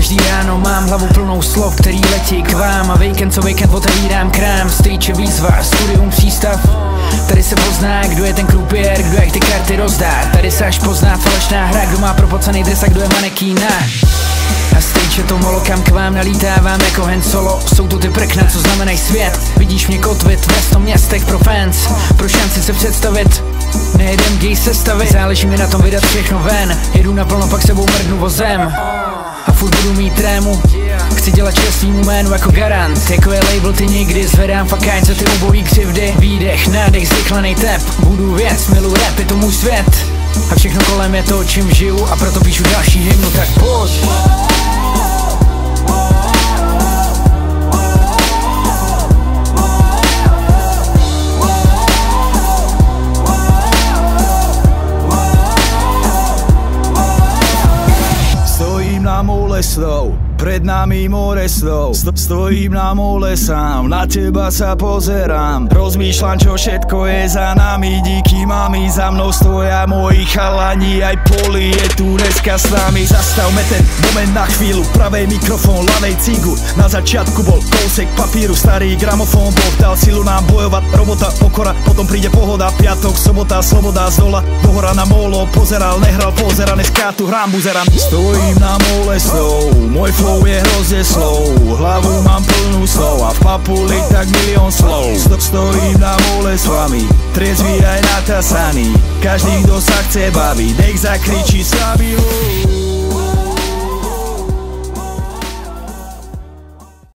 Každý ráno mám hlavu plnou slov, který letí k vám. A víkend co víkend otevírám krám. Strýče výzva, studium přístav. Tady se pozná, kdo je ten krupiér, kdo jak ty karty rozdá. Tady se až pozná falešná hra, kdo má propocený dres a kdo je manekína. A strýče to molo, kam k vám nalítávám jako Han Solo. Jsou to ty prkna, co znamenají svět. Vidíš mě kotvit ve 100 městech pro fans. Pro šanci se představit, nejedem gay sestavy. Záleží mi na tom vydat všechno ven. Jedu naplno, pak sebou mrdnu vozem. A furt budu mít trému. Chci dělat čest svýmu jménu jako garant. Jako je label, ty nikdy zvedám fakáň za ty ubohý křivdy. Výdech, nádech, zrychlený tep. Budu věc, miluji rap, je to můj svět. A všechno kolem je to, čím žiju. A proto píšu další hymnu, tak pojď. Na mole slov, pred nami more slov. Stojím na mole sám, na teba sa pozerám. Rozmýšľam, čo všetko je za nami. Díky mami, za mnou stoja moji chalani. Aj Poli je tu dneska s nami. Zastavme ten moment na chvíľu. Pravej mikrofón, ľavej cigu. Na začiatku bol kousek papíru, starý gramofón. Boh dal silu nám bojovať, robota, pokora. Potom príde pohoda, piatok, sobota, sloboda. Z dola do hora na molo, pozeral, nehral, pozera. Dneska tu hrám, buzerám. Stojím na mole slov, môj flow je hrozne slow. Hlavu mám plnú slov a v papuli tak milión slov. Stojím na mole s vami, triezvy aj natasaný. Každý, kto sa chce baviť, nech zakričí slabý.